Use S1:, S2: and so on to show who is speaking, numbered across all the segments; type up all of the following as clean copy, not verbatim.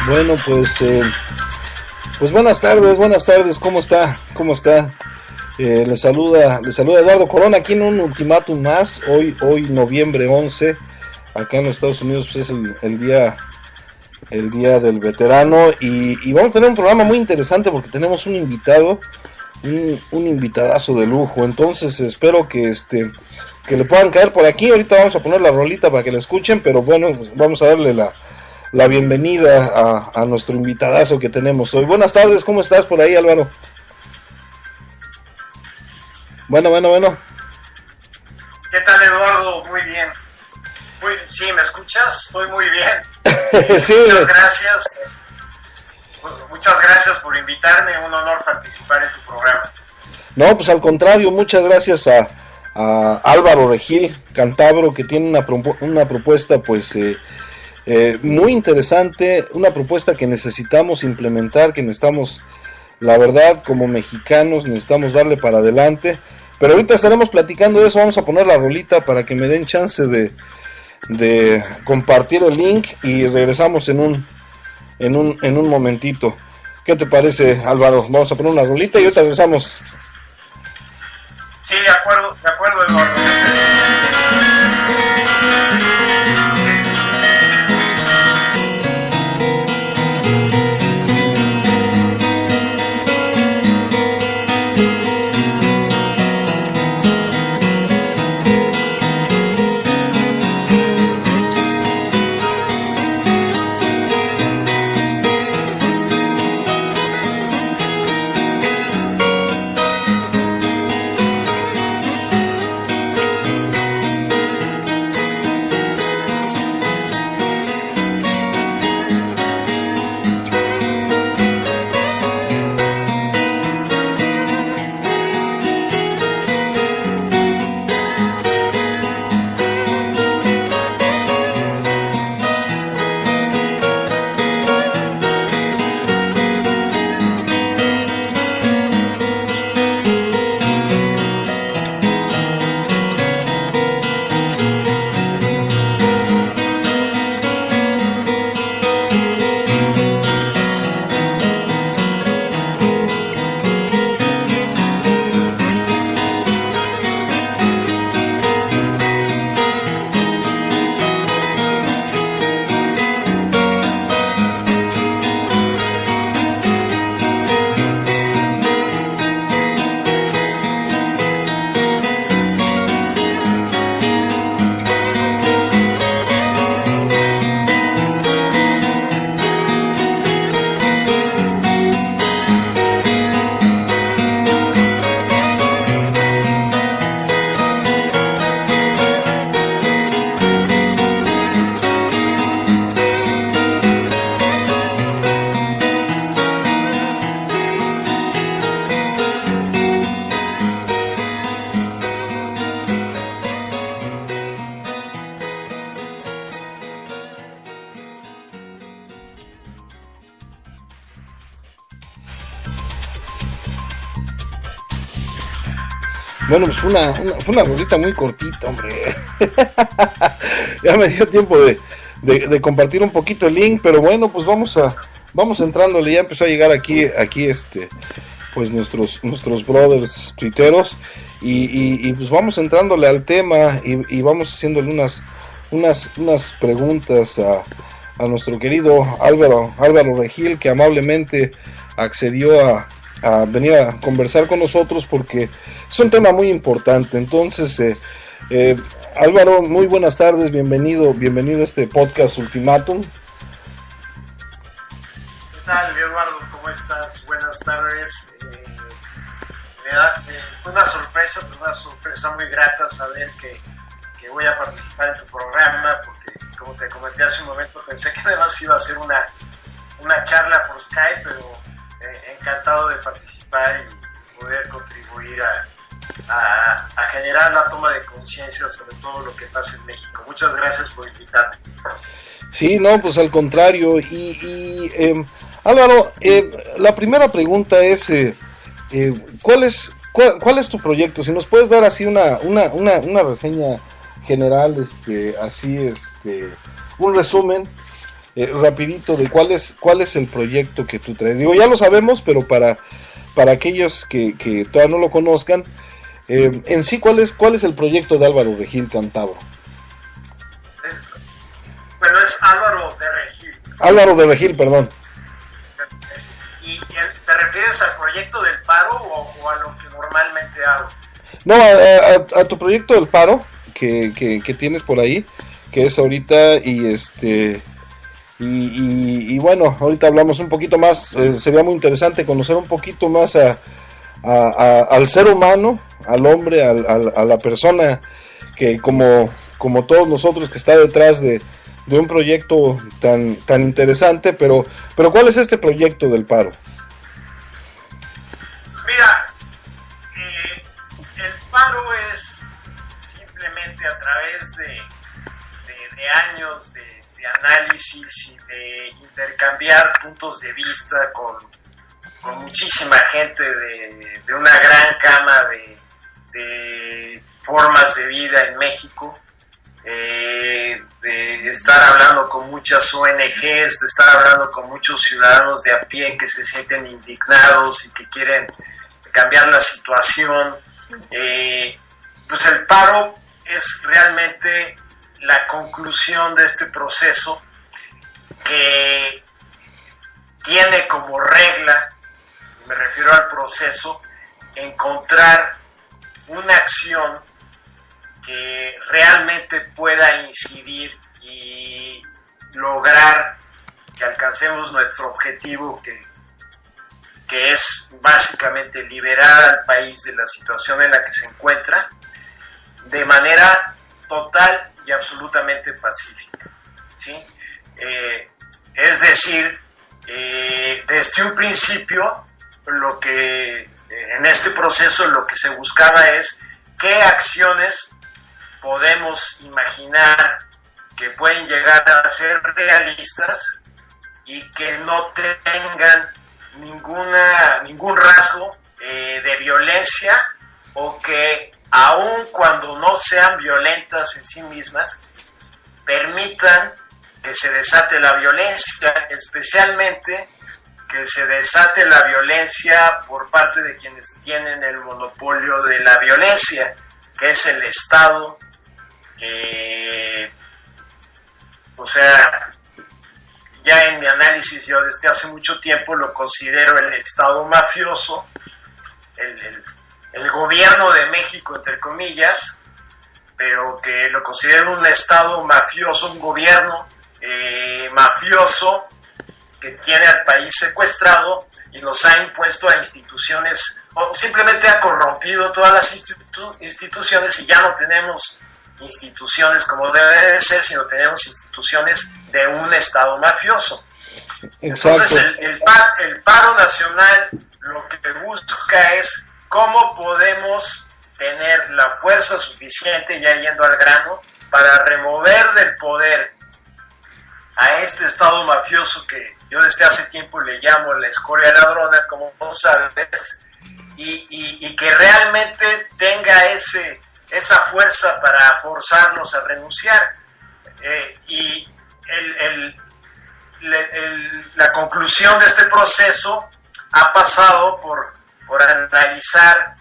S1: Bueno, pues buenas tardes, ¿cómo está? Les saluda Eduardo Corona aquí en un ultimátum más, hoy noviembre 11, acá en los Estados Unidos pues, es el día del veterano y vamos a tener un programa muy interesante porque tenemos un invitado, un invitadazo de lujo, entonces espero que le puedan caer por aquí. Ahorita vamos a poner la rolita para que la escuchen, pero bueno, pues vamos a darle la bienvenida a nuestro invitadazo que tenemos hoy. Buenas tardes, ¿cómo estás por ahí, Álvaro? Bueno.
S2: ¿Qué tal, Eduardo? Muy bien. Sí, ¿me escuchas? Estoy muy bien.
S1: Sí.
S2: Muchas gracias. Muchas gracias por invitarme. Un honor participar en tu programa.
S1: No, pues al contrario, muchas gracias a Álvaro Regil, cántabro, que tiene una propuesta pues muy interesante, una propuesta que necesitamos implementar, que necesitamos, la verdad, como mexicanos, necesitamos darle para adelante. Pero ahorita estaremos platicando de eso. Vamos a poner la rolita para que me den chance de compartir el link y regresamos en un momentito. ¿Qué te parece, Álvaro? Vamos a poner una rolita y ahorita regresamos.
S2: Sí, de acuerdo, Eduardo.
S1: Bueno, pues fue una rolita muy cortita, hombre. Ya me dio tiempo de compartir un poquito el link, pero bueno, pues vamos entrándole. Ya empezó a llegar aquí pues nuestros brothers tuiteros y pues vamos entrándole al tema y vamos haciéndole unas preguntas a nuestro querido Álvaro Regil, que amablemente accedió a venir a conversar con nosotros porque es un tema muy importante. Entonces, Álvaro, muy buenas tardes, bienvenido a este podcast Ultimátum.
S2: ¿Qué tal, Eduardo? ¿Cómo estás? Buenas tardes. Me da una sorpresa muy grata saber que voy a participar en tu programa, porque como te comenté hace un momento, pensé que además iba a ser una charla por Skype, pero encantado de participar y poder contribuir a generar la toma de conciencia sobre todo lo que pasa en México. Muchas gracias por invitarme.
S1: Sí, no, pues al contrario. Álvaro, la primera pregunta es, ¿cuál es tu proyecto? Si nos puedes dar así una reseña general, un resumen rapidito de cuál es el proyecto que tú traes. Digo, ya lo sabemos, pero para aquellos que todavía no lo conozcan, en sí, ¿cuál es el proyecto de Álvaro Regil Cantabro?
S2: Es Álvaro de Regil.
S1: Álvaro de Regil, perdón.
S2: ¿Y te refieres al proyecto del paro o a lo que normalmente hago?
S1: No, a tu proyecto del paro que tienes por ahí, que es ahorita, y bueno, ahorita hablamos un poquito más. Sería muy interesante conocer un poquito más al ser humano, al hombre, a la persona que como todos nosotros, que está detrás de un proyecto tan interesante. Pero ¿cuál es este proyecto del paro?
S2: Mira, el paro es simplemente a través de años de análisis y de intercambiar puntos de vista con muchísima gente de una gran gama de formas de vida en México, de estar hablando con muchas ONGs, de estar hablando con muchos ciudadanos de a pie que se sienten indignados y que quieren cambiar la situación. Pues el paro es realmente la conclusión de este proceso, que tiene como regla, me refiero al proceso, encontrar una acción que realmente pueda incidir y lograr que alcancemos nuestro objetivo, que es básicamente liberar al país de la situación en la que se encuentra de manera total y absolutamente pacífica, ¿sí? Es decir, desde un principio, lo que en este proceso lo que se buscaba es qué acciones podemos imaginar que pueden llegar a ser realistas y que no tengan ningún rasgo de violencia, o que aun cuando no sean violentas en sí mismas, permitan que se desate la violencia, especialmente que se desate la violencia por parte de quienes tienen el monopolio de la violencia, que es el Estado, ya en mi análisis yo desde hace mucho tiempo lo considero el Estado mafioso, el gobierno de México, entre comillas, pero que lo considero un Estado mafioso, un gobierno mafioso que tiene al país secuestrado y nos ha impuesto a instituciones, o simplemente ha corrompido todas las instituciones, y ya no tenemos instituciones como debe de ser, sino tenemos instituciones de un Estado mafioso.
S1: Exacto.
S2: Entonces el paro nacional lo que busca es cómo podemos tener la fuerza suficiente, ya yendo al grano, para remover del poder a este Estado mafioso que yo desde hace tiempo le llamo la escoria ladrona, como sabes, y que realmente tenga esa fuerza para forzarnos a renunciar. La conclusión de este proceso ha pasado por analizar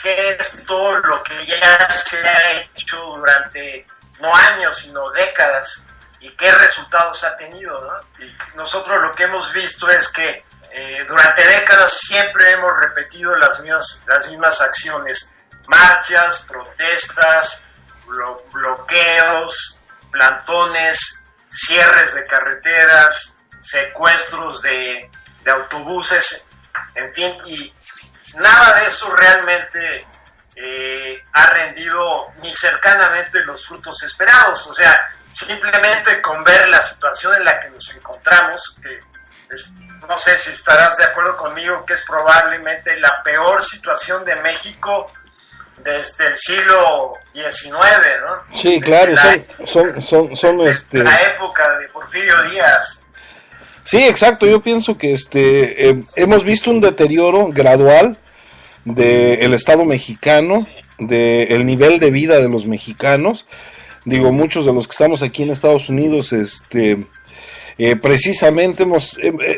S2: qué es todo lo que ya se ha hecho durante no años, sino décadas, y qué resultados ha tenido, ¿no? Y nosotros lo que hemos visto es que durante décadas siempre hemos repetido las mismas acciones: marchas, protestas, bloqueos, plantones, cierres de carreteras, secuestros de autobuses, en fin, y nada de eso realmente ha rendido ni cercanamente los frutos esperados. O sea, simplemente con ver la situación en la que nos encontramos, que no sé si estarás de acuerdo conmigo que es probablemente la peor situación de México desde el siglo XIX, ¿no?
S1: Sí, claro, son
S2: la época de Porfirio Díaz.
S1: Sí, exacto, yo pienso que hemos visto un deterioro gradual del Estado mexicano, del nivel de vida de los mexicanos. Digo, muchos de los que estamos aquí en Estados Unidos, precisamente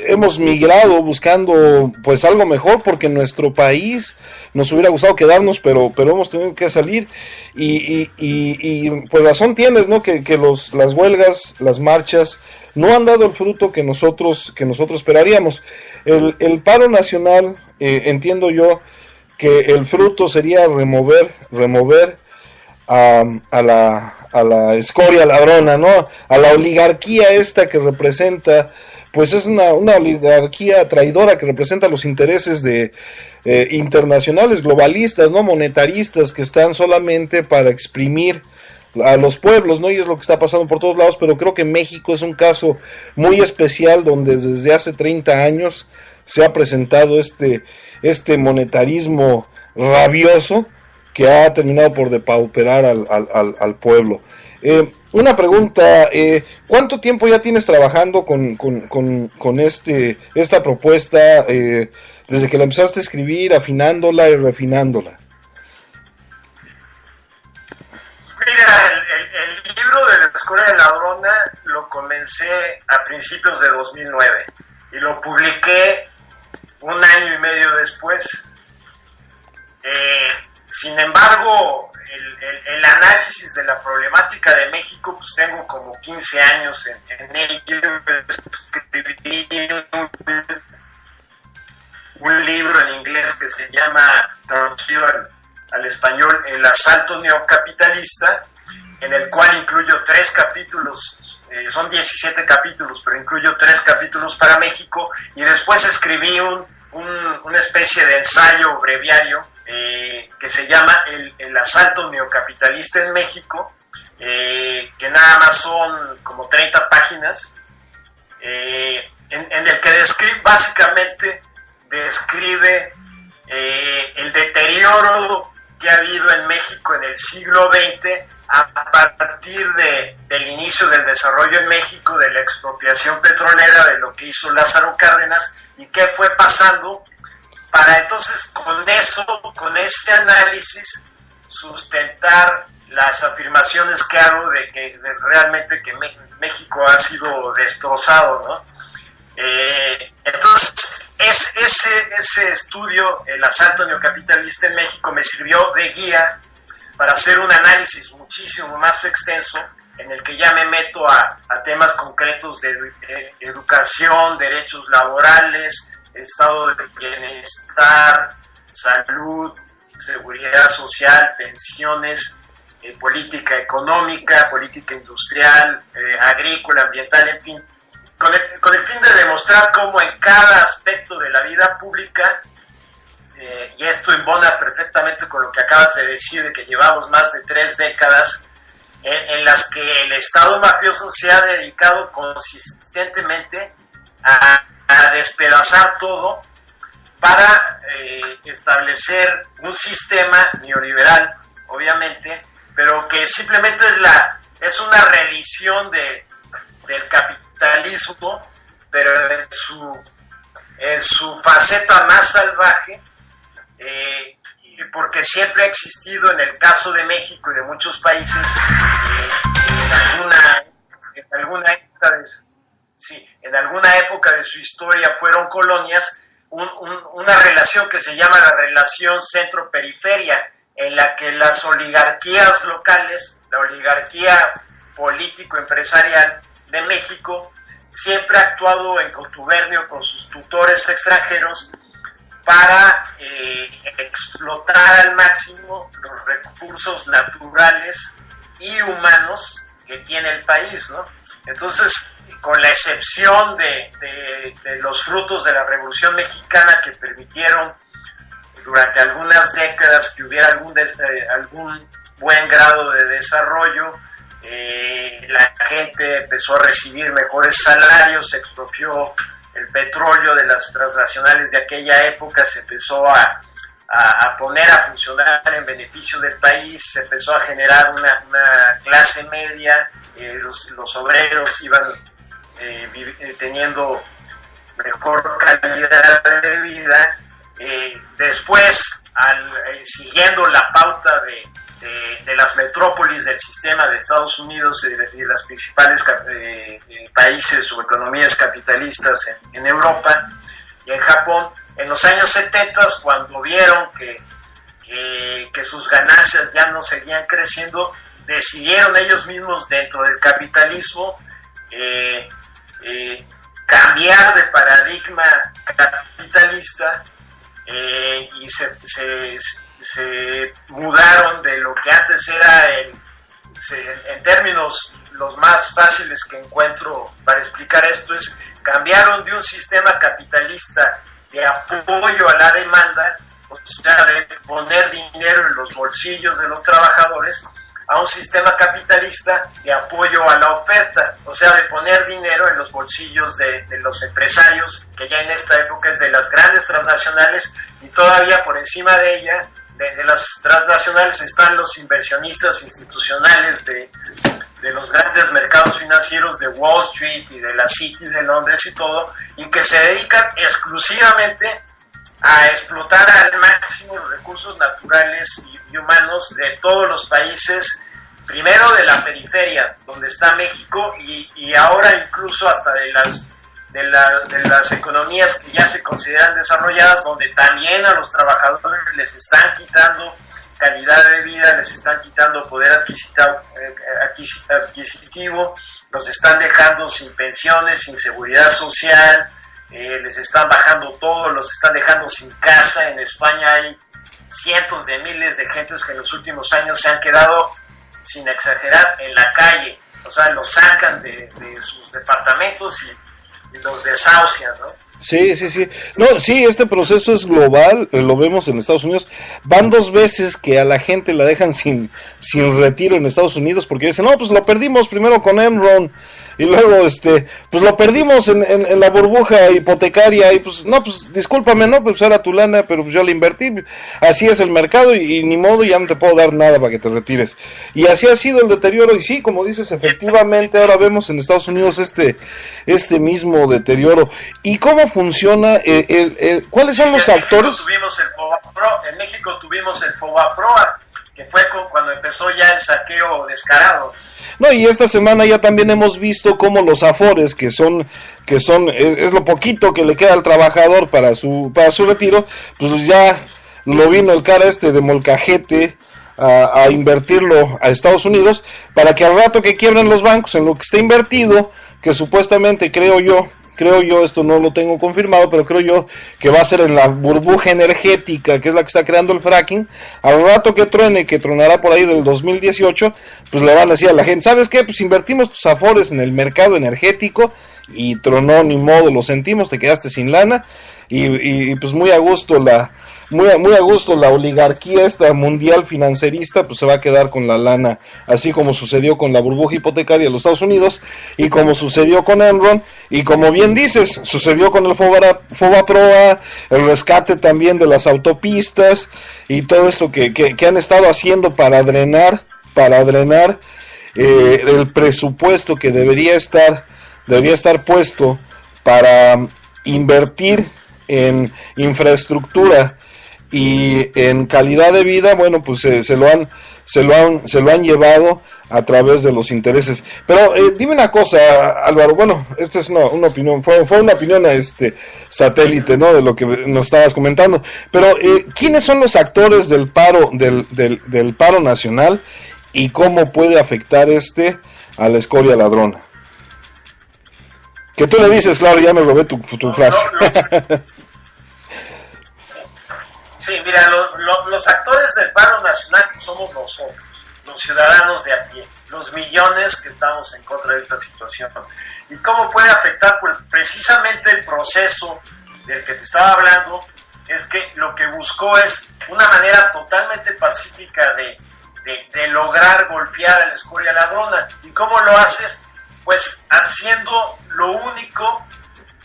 S1: hemos migrado buscando pues algo mejor, porque en nuestro país nos hubiera gustado quedarnos, pero hemos tenido que salir y pues razón tienes, ¿no? Que las huelgas, las marchas no han dado el fruto que nosotros esperaríamos. El paro nacional, entiendo yo que el fruto sería remover a la escoria ladrona, ¿no? A la oligarquía esta que representa, pues es una oligarquía traidora que representa los intereses de internacionales, globalistas, ¿no? Monetaristas, que están solamente para exprimir a los pueblos, ¿no? Y es lo que está pasando por todos lados, pero creo que México es un caso muy especial donde desde hace 30 años se ha presentado este monetarismo rabioso que ha terminado por depauperar al pueblo. Una pregunta, ¿cuánto tiempo ya tienes trabajando con esta propuesta, desde que la empezaste a escribir, afinándola y refinándola?
S2: Mira, el libro de la escoria ladrona lo comencé a principios de 2009 y lo publiqué un año y medio después. Sin embargo, el análisis de la problemática de México, pues tengo como 15 años en ello. Escribí un libro en inglés que se llama, traducido al español, El asalto neocapitalista, en el cual incluyo 3 capítulos, son 17 capítulos, pero incluyo 3 capítulos para México, y después escribí una especie de ensayo breviario que se llama el asalto neocapitalista en México, que nada más son como 30 páginas, en el que básicamente describe el deterioro que ha habido en México en el siglo XX a partir del inicio del desarrollo en México, de la expropiación petrolera, de lo que hizo Lázaro Cárdenas y qué fue pasando, para entonces con ese análisis sustentar las afirmaciones que hago de realmente que México ha sido destrozado, ¿no? Entonces ese estudio, el asalto neocapitalista en México, me sirvió de guía para hacer un análisis muchísimo más extenso, en el que ya me meto a temas concretos de educación, derechos laborales, estado de bienestar, salud, seguridad social, pensiones, política económica, política industrial, agrícola, ambiental, en fin, con el fin de demostrar cómo en cada aspecto de la vida pública, y esto embona perfectamente con lo que acabas de decir, de que llevamos más de 3 décadas en las que el Estado mafioso se ha dedicado consistentemente a despedazar todo para establecer un sistema neoliberal, obviamente, pero que simplemente es una reedición del capitalismo, pero en su faceta más salvaje, porque siempre ha existido, en el caso de México y de muchos países, en alguna época de su historia fueron colonias, una relación que se llama la relación centro-periferia, en la que las oligarquías locales, la oligarquía político-empresarial de México, siempre ha actuado en contubernio con sus tutores extranjeros para explotar al máximo los recursos naturales y humanos que tiene el país, ¿no? Entonces, con la excepción de los frutos de la Revolución Mexicana, que permitieron durante algunas décadas que hubiera algún buen grado de desarrollo, la gente empezó a recibir mejores salarios, se expropió el petróleo de las transnacionales de aquella época se empezó a poner a funcionar en beneficio del país, se empezó a generar una clase media, los obreros iban teniendo mejor calidad de vida. Después, siguiendo la pauta de las metrópolis del sistema de Estados Unidos y de las principales países o economías capitalistas en Europa y en Japón, en los años 70, cuando vieron que sus ganancias ya no seguían creciendo, decidieron ellos mismos dentro del capitalismo cambiar de paradigma capitalista y se mudaron de lo que antes era en términos los más fáciles que encuentro para explicar esto, es cambiaron de un sistema capitalista de apoyo a la demanda, o sea, de poner dinero en los bolsillos de los trabajadores, a un sistema capitalista de apoyo a la oferta, o sea, de poner dinero en los bolsillos de los empresarios, que ya en esta época es de las grandes transnacionales, y todavía por encima de ella, de las transnacionales, están los inversionistas institucionales de los grandes mercados financieros de Wall Street y de la City de Londres y todo, y que se dedican exclusivamente a explotar al máximo los recursos naturales y humanos de todos los países, primero de la periferia, donde está México, y ahora incluso hasta de las economías que ya se consideran desarrolladas, donde también a los trabajadores les están quitando calidad de vida, les están quitando poder adquisitivo, los están dejando sin pensiones, sin seguridad social, les están bajando todo, los están dejando sin casa. En España hay cientos de miles de gentes que en los últimos años se han quedado, sin exagerar, en la calle, o sea, los sacan de sus departamentos y los desahucian, ¿no?
S1: Sí. No, sí, este proceso es global, lo vemos en Estados Unidos. Van 2 veces que a la gente la dejan sin retiro en Estados Unidos, porque dicen, no, pues lo perdimos primero con Enron, y luego pues lo perdimos en la burbuja hipotecaria, y pues no, pues discúlpame, no, pues era tu lana, pero pues yo la invertí, así es el mercado, y ni modo, ya no te puedo dar nada para que te retires. Y así ha sido el deterioro, y sí, como dices, efectivamente ahora vemos en Estados Unidos este mismo deterioro. ¿Y cómo funciona? ¿Cuáles son los actores?
S2: En México tuvimos el Fobaproa, que fue cuando empezó ya el saqueo descarado.
S1: No, y esta semana ya también hemos visto cómo los afores, que son es lo poquito que le queda al trabajador para su retiro, pues ya lo vino el cara de molcajete a invertirlo a Estados Unidos, para que al rato que quiebren los bancos en lo que está invertido, que supuestamente creo yo, esto no lo tengo confirmado, pero creo yo que va a ser en la burbuja energética, que es la que está creando el fracking, al rato que truene, que tronará por ahí del 2018, pues le van a decir a la gente, ¿sabes qué? Pues invertimos tus afores en el mercado energético, y tronó, ni modo, lo sentimos, te quedaste sin lana, y pues muy a gusto la oligarquía esta mundial financerista, pues se va a quedar con la lana, así como sucedió con la burbuja hipotecaria de los Estados Unidos, y como sucedió con Enron, y como bien dices, sucedió con el Fobaproa, el rescate también de las autopistas, y todo esto que han estado haciendo para drenar el presupuesto que debería estar puesto para invertir en infraestructura y en calidad de vida. Bueno, pues se lo han llevado a través de los intereses. Pero dime una cosa, Álvaro, bueno, esta es una opinión, fue una opinión satélite, ¿no?, de lo que nos estabas comentando, pero ¿quiénes son los actores del paro del paro nacional, y cómo puede afectar a la escoria ladrona? Que tú le dices, claro, ya me robé tu frase.
S2: Sí, mira, los actores del paro nacional somos nosotros, los ciudadanos de a pie, los millones que estamos en contra de esta situación. ¿Y cómo puede afectar? Pues precisamente el proceso del que te estaba hablando es que lo que buscó es una manera totalmente pacífica de lograr golpear a la escoria ladrona. ¿Y cómo lo haces? Pues haciendo lo único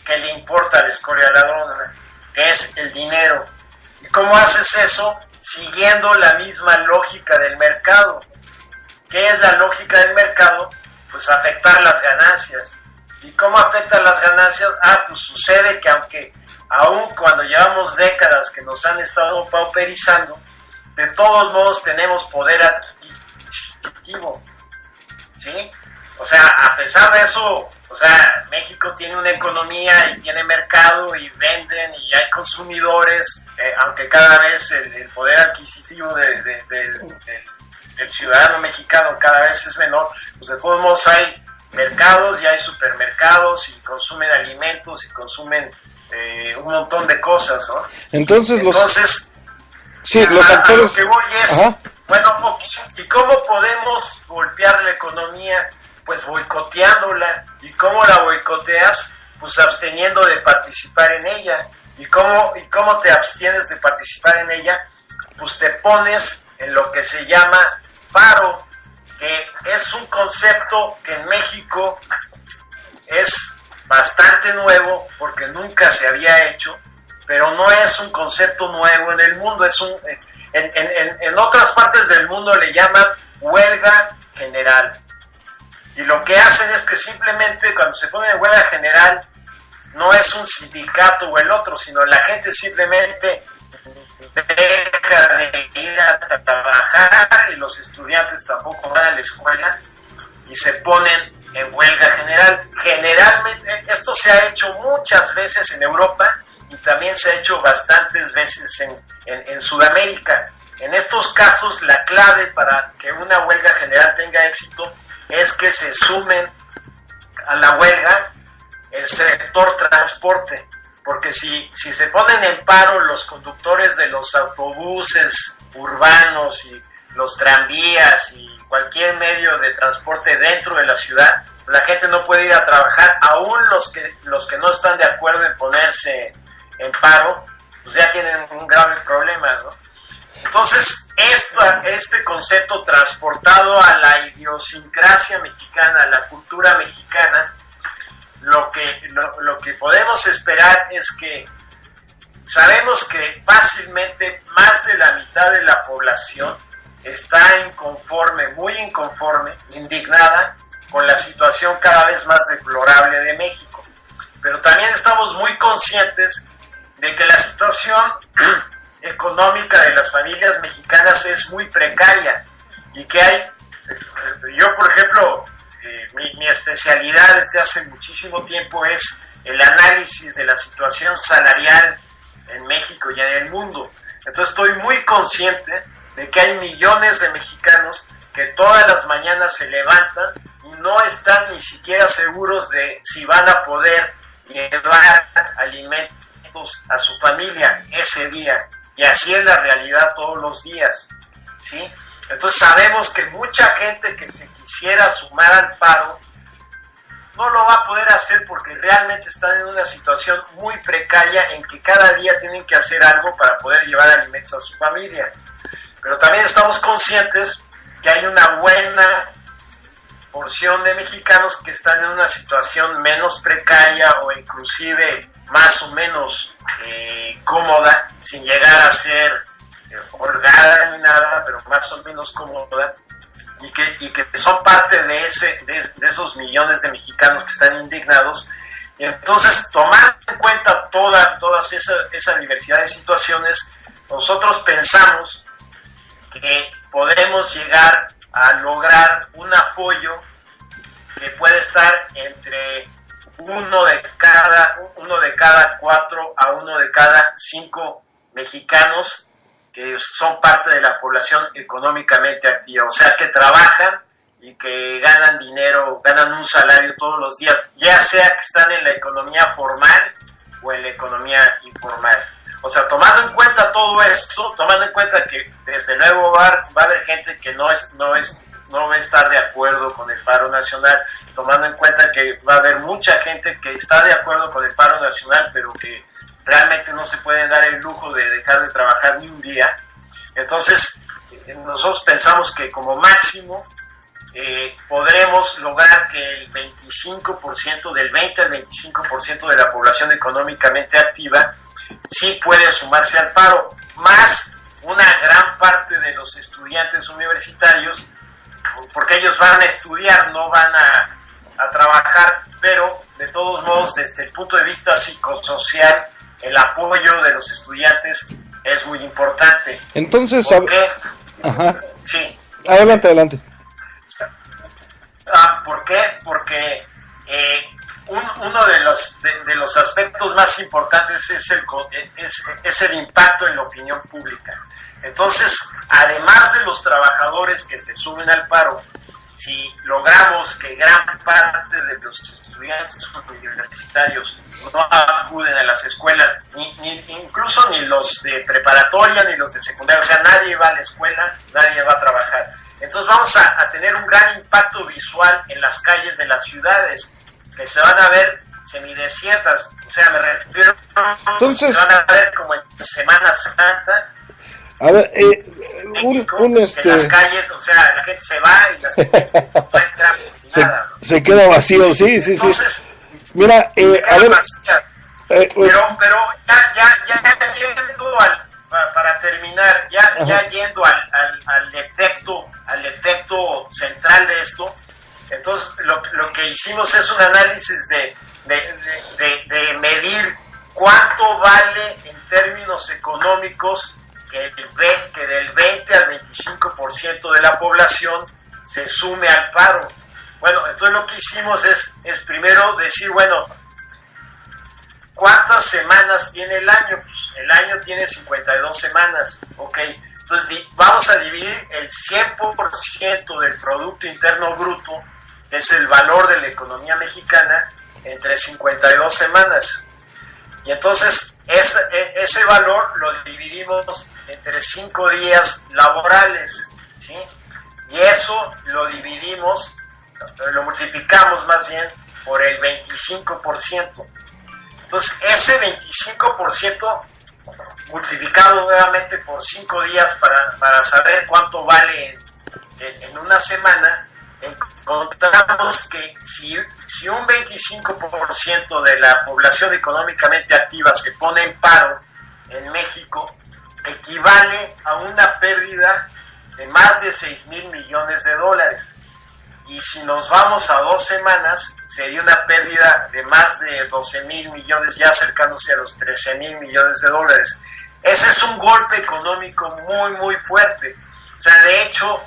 S2: que le importa a la escoria ladrona, que es el dinero. ¿Y cómo haces eso? Siguiendo la misma lógica del mercado. ¿Qué es la lógica del mercado? Pues afectar las ganancias. ¿Y cómo afectan las ganancias? Pues sucede que aun cuando llevamos décadas que nos han estado pauperizando, de todos modos tenemos poder adquisitivo, ¿sí? O sea, a pesar de eso, o sea, México tiene una economía y tiene mercado y venden y hay consumidores, aunque cada vez el poder adquisitivo del ciudadano mexicano cada vez es menor, pues de todos modos hay mercados y hay supermercados y consumen alimentos y consumen un montón de cosas, ¿no?
S1: Entonces los
S2: actores... A lo que voy es,
S1: ajá.
S2: Bueno, ¿y cómo podemos golpear la economía? Pues boicoteándola. ¿Y cómo la boicoteas? Pues absteniendo de participar en ella. ¿Y cómo te abstienes de participar en ella? Pues te pones en lo que se llama paro, que es un concepto que en México es bastante nuevo porque nunca se había hecho, pero no es un concepto nuevo en el mundo. En otras partes del mundo le llaman huelga general. Y lo que hacen es que simplemente cuando se pone en huelga general no es un sindicato o el otro, sino la gente simplemente deja de ir a trabajar y los estudiantes tampoco van a la escuela y se ponen en huelga general. Generalmente esto se ha hecho muchas veces en Europa y también se ha hecho bastantes veces en Sudamérica. En estos casos la clave para que una huelga general tenga éxito es que se sumen a la huelga el sector transporte, porque si se ponen en paro los conductores de los autobuses urbanos y los tranvías y cualquier medio de transporte dentro de la ciudad, la gente no puede ir a trabajar. Aún los que no están de acuerdo en ponerse en paro, pues ya tienen un grave problema, ¿no? Entonces, este concepto transportado a la idiosincrasia mexicana, a la cultura mexicana, lo que podemos esperar es que sabemos que fácilmente más de la mitad de la población está muy inconforme, indignada con la situación cada vez más deplorable de México. Pero también estamos muy conscientes de que la situación económica de las familias mexicanas es muy precaria y que yo por ejemplo, mi especialidad desde hace muchísimo tiempo es el análisis de la situación salarial en México y en el mundo. Entonces estoy muy consciente de que hay millones de mexicanos que todas las mañanas se levantan y no están ni siquiera seguros de si van a poder llevar alimentos a su familia ese día. Y así es la realidad todos los días, ¿sí? Entonces sabemos que mucha gente que se quisiera sumar al paro no lo va a poder hacer porque realmente están en una situación muy precaria en que cada día tienen que hacer algo para poder llevar alimentos a su familia. Pero también estamos conscientes que hay una buena porción de mexicanos que están en una situación menos precaria o inclusive más o menos cómoda, sin llegar a ser holgada ni nada, pero más o menos cómoda, y que son parte de esos millones de mexicanos que están indignados. Y entonces, tomando en cuenta toda esa diversidad de situaciones, nosotros pensamos que podemos llegar a lograr un apoyo que puede estar entre uno de cada 4 a 1 de cada 5 mexicanos que son parte de la población económicamente activa, o sea, que trabajan y que ganan dinero, ganan un salario todos los días, ya sea que están en la economía formal o en la economía informal. O sea, tomando en cuenta todo esto, tomando en cuenta que desde luego va a haber gente que no va a estar de acuerdo con el paro nacional, tomando en cuenta que va a haber mucha gente que está de acuerdo con el paro nacional, pero que realmente no se pueden dar el lujo de dejar de trabajar ni un día. Entonces, nosotros pensamos que como máximo podremos lograr que el 25%, del 20 al 25% de la población económicamente activa sí puede sumarse al paro, más una gran parte de los estudiantes universitarios, porque ellos van a estudiar, no van a trabajar, pero de todos modos, desde el punto de vista psicosocial, el apoyo de los estudiantes es muy importante.
S1: Entonces,
S2: ¿por qué?
S1: Ajá.
S2: Sí.
S1: Adelante.
S2: ¿Por qué? Porque uno de los aspectos más importantes es el impacto en la opinión pública. Entonces, además de los trabajadores que se sumen al paro, si logramos que gran parte de los estudiantes universitarios no acuden a las escuelas, incluso ni los de preparatoria ni los de secundaria, o sea, nadie va a la escuela, nadie va a trabajar. Entonces vamos a tener un gran impacto visual en las calles de las ciudades, que se van a ver semidesiertas, o sea, me refiero,
S1: entonces,
S2: se van a ver como en Semana Santa.
S1: A ver,
S2: México, en las calles, o sea, la gente se va y las calles no encuentran nada, ¿no?
S1: Se queda vacío, sí.
S2: Entonces,
S1: mira,
S2: a ver, pero ya yendo para terminar, ya yendo al efecto central de esto, entonces lo que hicimos es un análisis de medir cuánto vale en términos económicos que del 20 al 25% de la población se sume al paro. Bueno, entonces lo que hicimos es primero decir, bueno, ¿cuántas semanas tiene el año? Pues el año tiene 52 semanas, ok. Entonces vamos a dividir el 100% del Producto Interno Bruto, que es el valor de la economía mexicana, entre 52 semanas. Y entonces ese valor lo dividimos entre 5 días laborales, ¿sí? Y eso lo multiplicamos más bien por el 25%. Entonces ese 25% multiplicado nuevamente por 5 días para saber cuánto vale en una semana, encontramos que si un 25% de la población económicamente activa se pone en paro en México, equivale a una pérdida de más de 6,000 millones de dólares. Y si nos vamos a 2 semanas, sería una pérdida de más de 12,000 millones, ya acercándose a los 13,000 millones de dólares. Ese es un golpe económico muy, muy fuerte. O sea, de hecho,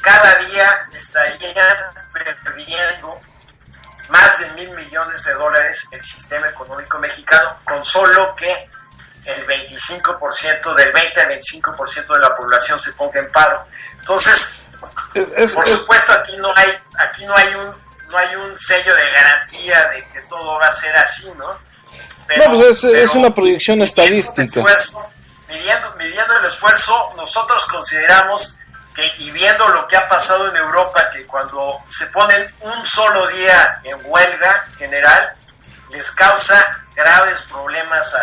S2: cada día estaría perdiendo más de 1,000 millones de dólares el sistema económico mexicano, con solo que el 25%, del 20 al 25% de la población se ponga en paro. Entonces, por supuesto, aquí no hay un sello de garantía de que todo va a ser así, ¿no? Pero
S1: es una proyección estadística.
S2: Midiendo el esfuerzo, nosotros consideramos que, y viendo lo que ha pasado en Europa, que cuando se ponen un solo día en huelga general, les causa graves problemas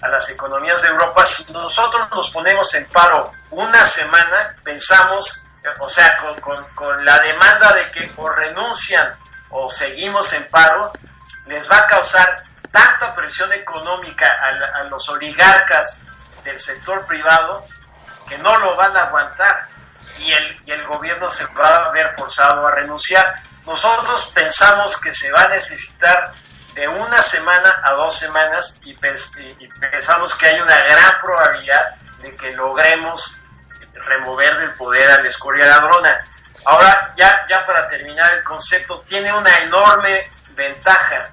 S2: a las economías de Europa. Si nosotros nos ponemos en paro una semana, pensamos, con la demanda de que o renuncian o seguimos en paro, les va a causar tanta presión económica a los oligarcas del sector privado que no lo van a aguantar y el gobierno se va a ver forzado a renunciar. Nosotros pensamos que se va a necesitar de 1 semana a 2 semanas y pensamos que hay una gran probabilidad de que logremos remover del poder a la escoria ladrona. Ahora, ya para terminar el concepto, tiene una enorme ventaja,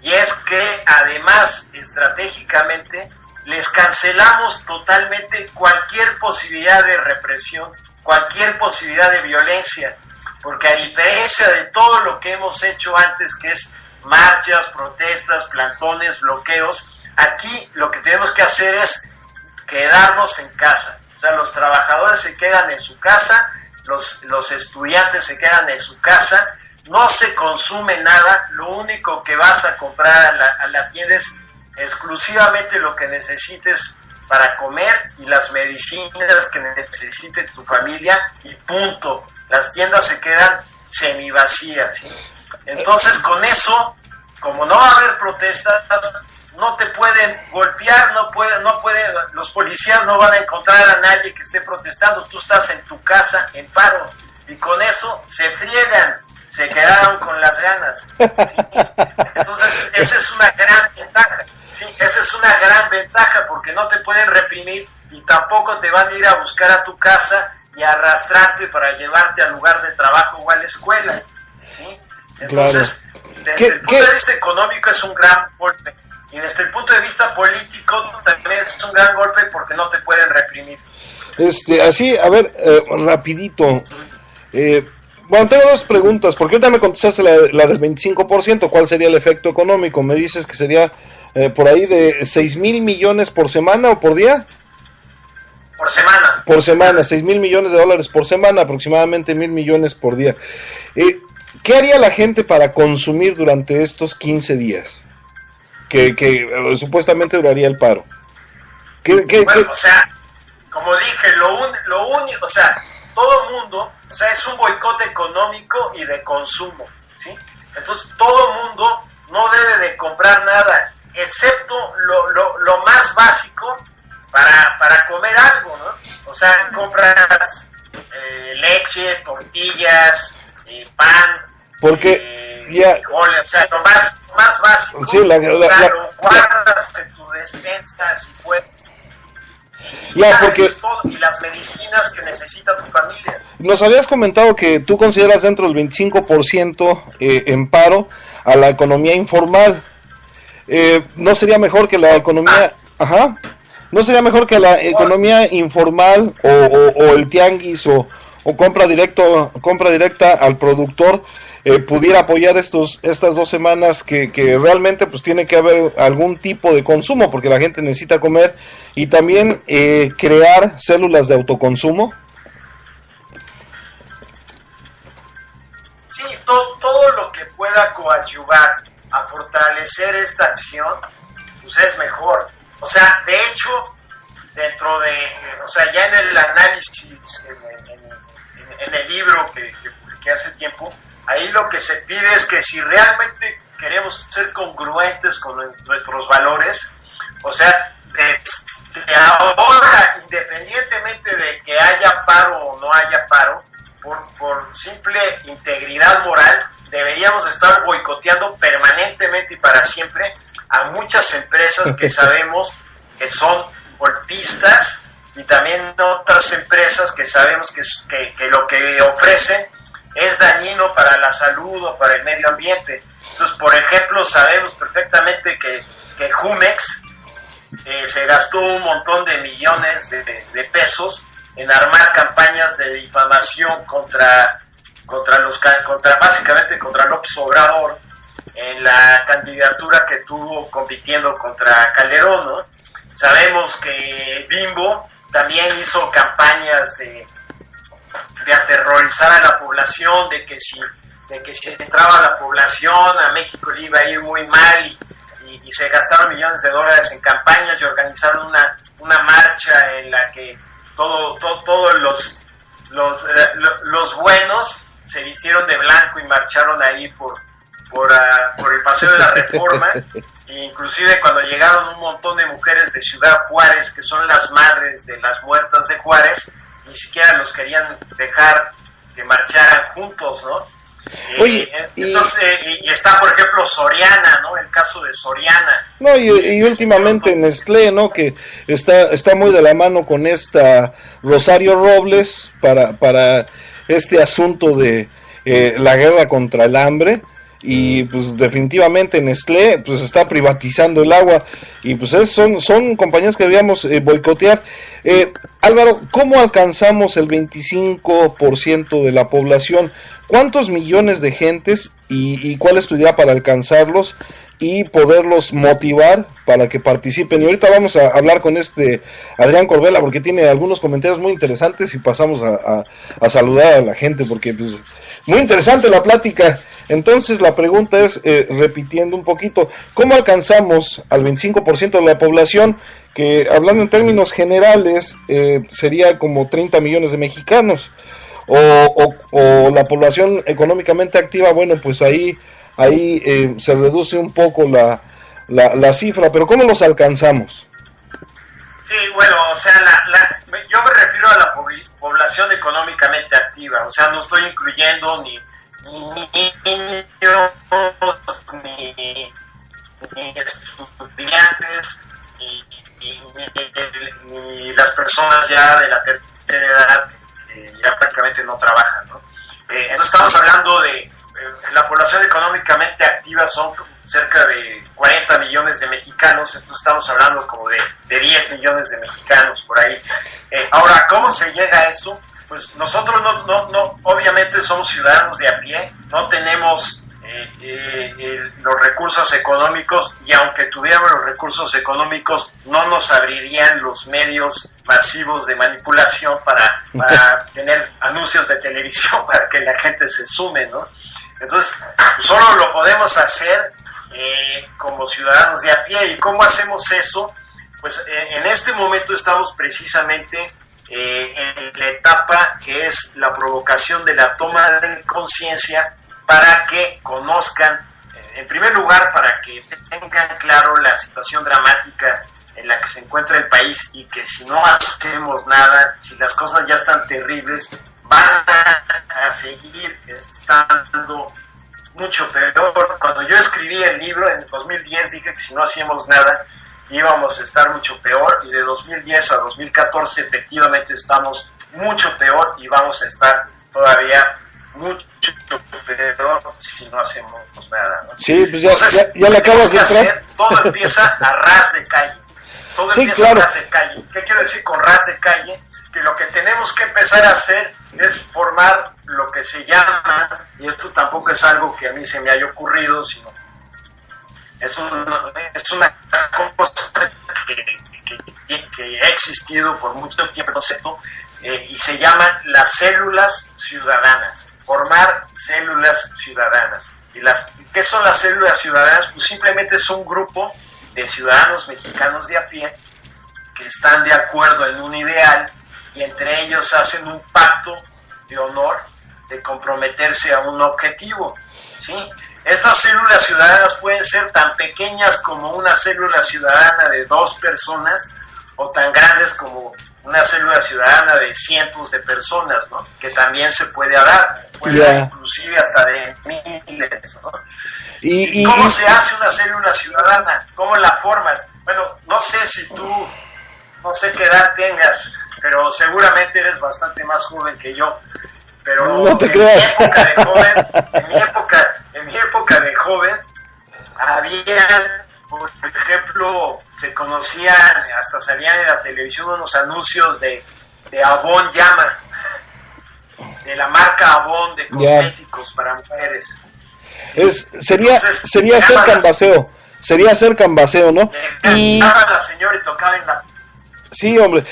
S2: y es que además estratégicamente les cancelamos totalmente cualquier posibilidad de represión, cualquier posibilidad de violencia, porque a diferencia de todo lo que hemos hecho antes, que es marchas, protestas, plantones, bloqueos, aquí lo que tenemos que hacer es quedarnos en casa. O sea, los trabajadores se quedan en su casa, los estudiantes se quedan en su casa, no se consume nada, lo único que vas a comprar a la tienda es exclusivamente lo que necesites para comer y las medicinas que necesite tu familia y punto. Las tiendas se quedan semivacías, ¿sí? Entonces con eso, como no va a haber protestas, no te pueden golpear, no puede, los policías no van a encontrar a nadie que esté protestando, tú estás en tu casa en paro, y con eso se friegan, se quedaron con las ganas, ¿sí? Entonces esa es una gran ventaja, ¿sí? Esa es una gran ventaja porque no te pueden reprimir y tampoco te van a ir a buscar a tu casa y a arrastrarte para llevarte al lugar de trabajo o a la escuela, ¿sí? Entonces, desde el punto de vista económico es un gran golpe. Y desde el punto de vista político también es un gran golpe porque no te pueden reprimir.
S1: Así, a ver, rapidito. Bueno, tengo dos preguntas, porque ahorita me contestaste la del 25%, ¿cuál sería el efecto económico? Me dices que sería por ahí de 6,000 millones por semana o por día.
S2: Por semana.
S1: Por semana, 6,000 millones de dólares por semana, aproximadamente 1,000 millones por día. ¿Qué haría la gente para consumir durante estos 15 días? Que supuestamente duraría el paro.
S2: Bueno, o sea, como dije, lo único, o sea, todo mundo, o sea, es un boicot económico y de consumo, ¿sí? Entonces todo mundo no debe de comprar nada, excepto lo más básico para comer algo, ¿no? O sea, compras leche, tortillas, pan,
S1: porque
S2: frijoles, o sea, lo más básico,
S1: sí,
S2: lo guardas en tu despensa si puedes.
S1: Porque
S2: eso es todo, y las medicinas que necesita tu familia.
S1: Nos habías comentado que tú consideras dentro del 25% en paro a la economía informal. ¿No sería mejor que la economía... ¿No sería mejor que la economía informal o el tianguis o compra directa al productor pudiera apoyar estas 2 semanas que realmente pues tiene que haber algún tipo de consumo porque la gente necesita comer y también crear células de autoconsumo?
S2: Sí, todo lo que pueda coadyuvar a fortalecer esta acción pues es mejor. O sea, de hecho, dentro de, o sea, ya en el análisis, en el libro que publiqué hace tiempo, ahí lo que se pide es que si realmente queremos ser congruentes con nuestros valores, o sea, ahora, independientemente de que haya paro o no haya paro, por simple integridad moral, deberíamos estar boicoteando permanentemente y para siempre a muchas empresas que sabemos que son golpistas y también otras empresas que sabemos que lo que ofrecen es dañino para la salud o para el medio ambiente. Entonces, por ejemplo, sabemos perfectamente que Jumex se gastó un montón de millones de pesos en armar campañas de difamación contra básicamente contra López Obrador en la candidatura que tuvo compitiendo contra Calderón, ¿no? Sabemos que Bimbo también hizo campañas de aterrorizar a la población, de que si entraba la población a México le iba a ir muy mal y se gastaron millones de dólares en campañas y organizaron una marcha en la que todos los buenos se vistieron de blanco y marcharon ahí por el Paseo de la Reforma, e inclusive cuando llegaron un montón de mujeres de Ciudad Juárez, que son las madres de las muertas de Juárez, ni siquiera los querían dejar que marcharan juntos, ¿no?
S1: Oye,
S2: entonces, y está por ejemplo Soriana, ¿no? El caso de Soriana.
S1: No, y últimamente Nestlé, ¿no? Que está muy de la mano con esta Rosario Robles para este asunto de la guerra contra el hambre. Y pues definitivamente Nestlé pues está privatizando el agua y pues son compañías que deberíamos boicotear. Álvaro, ¿cómo alcanzamos el 25% de la población? ¿Cuántos millones de gentes y cuál es tu idea para alcanzarlos y poderlos motivar para que participen? Y ahorita vamos a hablar con Adrián Corbella porque tiene algunos comentarios muy interesantes y pasamos a saludar a la gente porque pues Muy interesante la plática. Entonces la pregunta es, repitiendo un poquito, ¿cómo alcanzamos al 25% de la población? Que hablando en términos generales, sería como 30 millones de mexicanos. O la población económicamente activa, bueno, pues ahí se reduce un poco la cifra, pero ¿cómo los alcanzamos?
S2: Sí, bueno, o sea, yo me refiero a la población económicamente activa, o sea, no estoy incluyendo ni niños, ni estudiantes, ni las personas ya de la tercera edad que ya prácticamente no trabajan, ¿no? Entonces estamos hablando de la población económicamente activa son cerca de 40 millones de mexicanos, entonces estamos hablando como de 10 millones de mexicanos por ahí. Ahora, ¿cómo se llega a eso? Pues nosotros no obviamente somos ciudadanos de a pie, no tenemos los recursos económicos, y aunque tuviéramos los recursos económicos no nos abrirían los medios masivos de manipulación para tener anuncios de televisión para que la gente se sume, ¿no? Entonces solo lo podemos hacer como ciudadanos de a pie. ¿Y cómo hacemos eso? Pues en este momento estamos precisamente en la etapa que es la provocación de la toma de conciencia, para que conozcan, en primer lugar, para que tengan claro la situación dramática en la que se encuentra el país, y que si no hacemos nada, si las cosas ya están terribles, van a seguir estando mucho peor. Cuando yo escribí el libro en 2010 dije que si no hacíamos nada íbamos a estar mucho peor, y de 2010 a 2014 efectivamente estamos mucho peor, y vamos a estar todavía mucho peor si no hacemos nada, ¿no?
S1: Sí, pues ya,
S2: entonces,
S1: ya le acabas de entrar.
S2: Todo empieza a ras de calle. Todo
S1: sí,
S2: empieza
S1: claro.
S2: a ras de calle. ¿Qué quiero decir con ras de calle? Que lo que tenemos que empezar a hacer es formar lo que se llama, y esto tampoco es algo que a mí se me haya ocurrido, sino es una cosa que ha existido por mucho tiempo, concepto, y se llaman las células ciudadanas, formar células ciudadanas. ¿Qué son las células ciudadanas? Pues simplemente es un grupo de ciudadanos mexicanos de a pie que están de acuerdo en un ideal, y entre ellos hacen un pacto de honor de comprometerse a un objetivo, ¿sí? Estas células ciudadanas pueden ser tan pequeñas como una célula ciudadana de 2 personas, o tan grandes como una célula ciudadana de cientos de personas, ¿no? Que también se puede dar, inclusive hasta de miles, ¿no? ¿Y cómo se hace una célula ciudadana? ¿Cómo la formas? Bueno, no sé si tú, no sé qué edad tengas, pero seguramente eres bastante más joven que yo. Pero
S1: no te creas.
S2: En mi época de joven, había, por ejemplo, se conocían, hasta salían en la televisión unos anuncios de Avon Llama, de la marca Avon de cosméticos para mujeres. ¿Sí?
S1: Sería hacer cambaseo. Sería hacer cambaseo, ¿no?
S2: Y la señora y tocaba en la...
S1: Sí, hombre.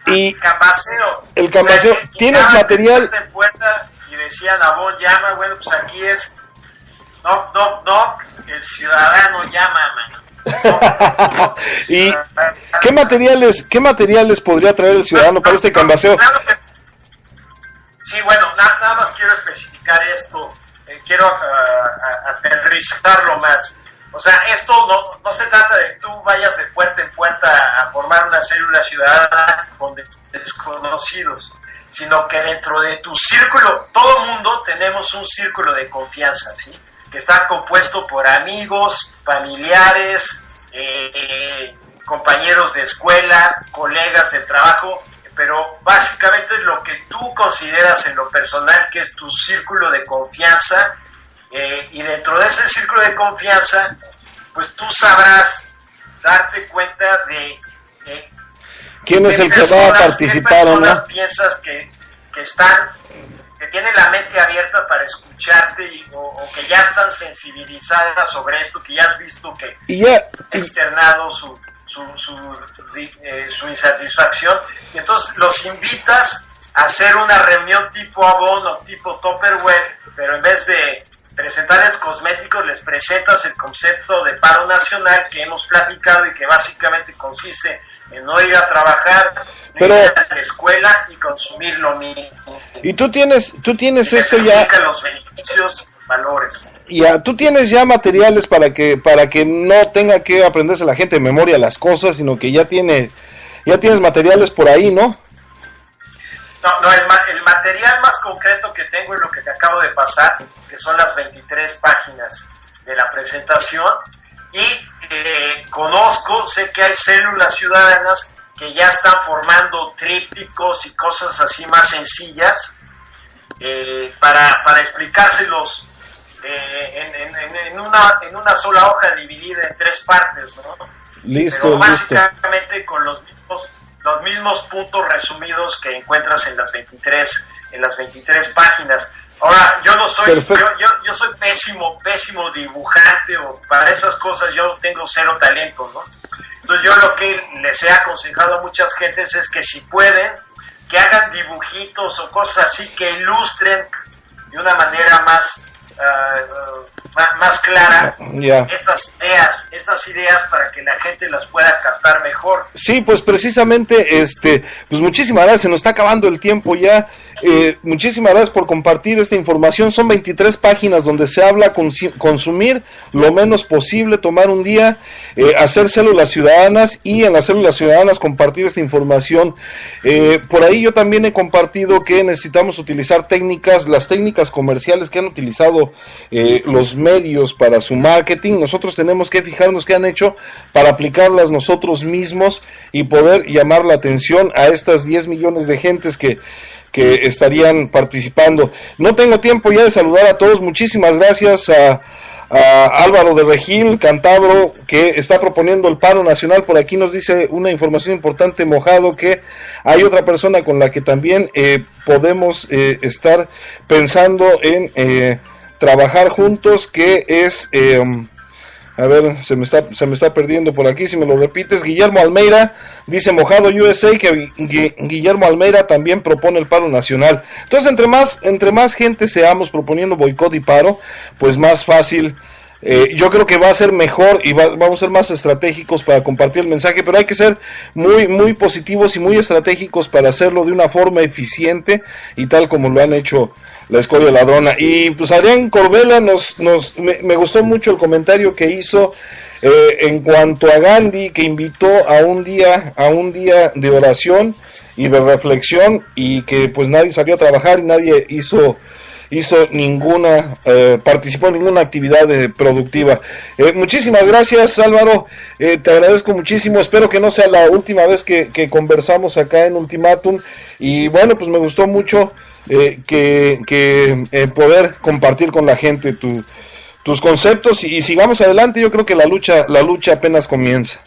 S1: Y
S2: cambaseo.
S1: El cambaseo. O sea, ¿tienes material?
S2: En puerta y decían Avon Llama. Bueno, pues aquí es no, el ciudadano llama, mano.
S1: ¿Y qué materiales podría traer el ciudadano para este cambaseo?
S2: Sí, bueno, nada más quiero especificar esto, quiero aterrizarlo más. O sea, esto no se trata de que tú vayas de puerta en puerta a formar una célula ciudadana con desconocidos, sino que dentro de tu círculo, todo mundo tenemos un círculo de confianza, ¿sí? Que está compuesto por amigos, familiares, compañeros de escuela, colegas de trabajo, pero básicamente lo que tú consideras en lo personal que es tu círculo de confianza, y dentro de ese círculo de confianza, pues tú sabrás darte cuenta de
S1: quién es el que va a participar o no.
S2: Piensas que tienen la mente abierta para escucharte o que ya están sensibilizadas sobre esto, que ya has visto que ha externado su su insatisfacción, y entonces los invitas a hacer una reunión tipo Avon o tipo Tupperware, pero en vez de presentarles cosméticos, les presentas el concepto de paro nacional que hemos platicado y que básicamente consiste en no ir a trabajar,
S1: pero,
S2: ir a la escuela y consumir lo mismo.
S1: Y tú tienes eso ya.
S2: Los beneficios, valores.
S1: Ya, tú tienes ya materiales para que no tenga que aprenderse la gente de memoria las cosas, sino que ya tienes materiales por ahí, ¿no?
S2: No, el material más concreto que tengo es lo que te acabo de pasar, que son las 23 páginas de la presentación, y sé que hay células ciudadanas que ya están formando trípticos y cosas así más sencillas para explicárselos en una sola hoja dividida en 3 partes, ¿no?
S1: Listo,
S2: pero básicamente con los mismos puntos resumidos que encuentras en las 23 páginas. Ahora, yo no soy, yo soy pésimo dibujante, o para esas cosas yo tengo 0 talento, ¿no? Entonces yo lo que les he aconsejado a muchas gentes es que si pueden, que hagan dibujitos o cosas así que ilustren de una manera más clara estas ideas para que la gente las pueda captar mejor.
S1: Sí, pues precisamente, pues muchísimas gracias, se nos está acabando el tiempo ya. Muchísimas gracias por compartir esta información. Son 23 páginas donde se habla consumir lo menos posible, tomar un día, hacer células ciudadanas, y en las células ciudadanas compartir esta información. Por ahí yo también he compartido que necesitamos utilizar las técnicas comerciales que han utilizado los medios para su marketing. Nosotros tenemos que fijarnos qué han hecho para aplicarlas nosotros mismos y poder llamar la atención a estas 10 millones de gentes que estarían participando. No tengo tiempo ya de saludar a todos. Muchísimas gracias a Álvaro de Regil, Cantabro, que está proponiendo el paro nacional. Por aquí nos dice una información importante, Mojado, que hay otra persona con la que también podemos estar pensando en trabajar juntos, que es a ver, se me está perdiendo por aquí, si me lo repites. Guillermo Almeida, dice Mojado USA, que Guillermo Almeida también propone el paro nacional. Entonces, entre más gente seamos proponiendo boicot y paro, pues más fácil. Yo creo que va a ser mejor y vamos a ser más estratégicos para compartir el mensaje, pero hay que ser muy, muy positivos y muy estratégicos para hacerlo de una forma eficiente y tal como lo han hecho la escoria ladrona. Y pues Adrián Corbella me gustó mucho el comentario que hizo en cuanto a Gandhi, que invitó a un día de oración y de reflexión, y que pues nadie salió a trabajar y nadie hizo participó en ninguna actividad productiva. Muchísimas gracias, Álvaro, te agradezco muchísimo, espero que no sea la última vez que conversamos acá en Ultimátum, y bueno, pues me gustó mucho que poder compartir con la gente tus conceptos, y sigamos adelante. Yo creo que la lucha apenas comienza.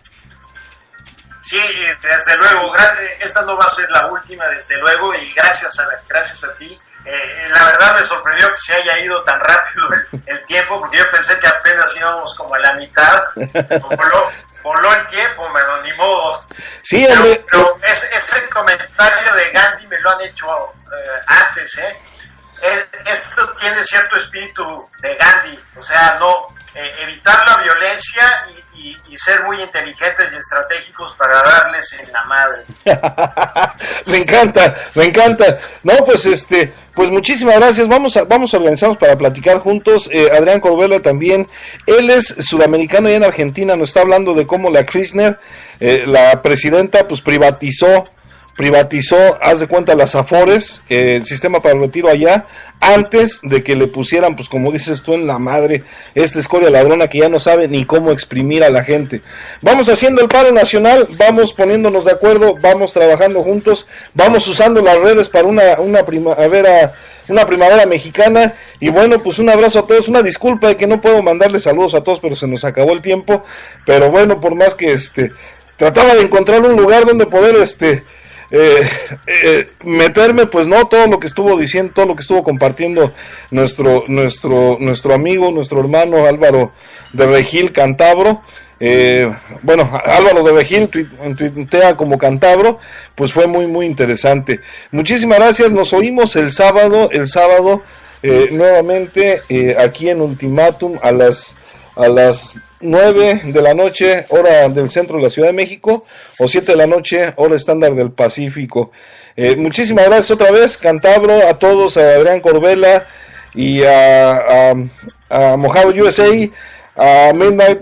S2: Sí, desde luego, esta no va a ser la última, desde luego, y gracias a ti. La verdad me sorprendió que se haya ido tan rápido el tiempo, porque yo pensé que apenas íbamos como a la mitad. Voló el tiempo, ni modo.
S1: Sí,
S2: pero ese comentario de Gandhi me lo han hecho antes, esto tiene cierto espíritu de Gandhi, o sea, evitar la violencia y ser muy inteligentes y estratégicos para darles en la madre.
S1: Me encanta. No, pues muchísimas gracias. Vamos a organizarnos para platicar juntos. Adrián Corbella también, él es sudamericano y en Argentina nos está hablando de cómo la Kirchner, la presidenta, pues privatizó, haz de cuenta, las Afores, el sistema para el retiro allá, antes de que le pusieran, pues como dices tú, en la madre esta escoria ladrona que ya no sabe ni cómo exprimir a la gente. Vamos haciendo el paro nacional, vamos poniéndonos de acuerdo, vamos trabajando juntos, vamos usando las redes para una primavera mexicana. Y bueno, pues un abrazo a todos, una disculpa de que no puedo mandarles saludos a todos, pero se nos acabó el tiempo. Pero bueno, por más que trataba de encontrar un lugar donde poder meterme, pues no, todo lo que estuvo diciendo, todo lo que estuvo compartiendo nuestro amigo, nuestro hermano Álvaro de Regil, Cantabro, Bueno, Álvaro de Vejil tuitea como Cantabro, pues fue muy interesante. Muchísimas gracias, nos oímos el sábado nuevamente aquí en Ultimátum a las 9 de la noche, hora del centro de la Ciudad de México, o 7 de la noche, hora estándar del Pacífico. Muchísimas gracias otra vez, Cantabro, a todos, a Adrián Corbela y a Mojado USA, a Midnight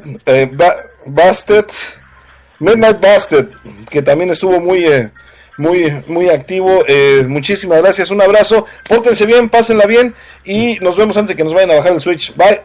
S1: Bastet, que también estuvo muy activo. Muchísimas gracias, un abrazo, pórtense bien, pásenla bien y nos vemos antes de que nos vayan a bajar el switch. Bye.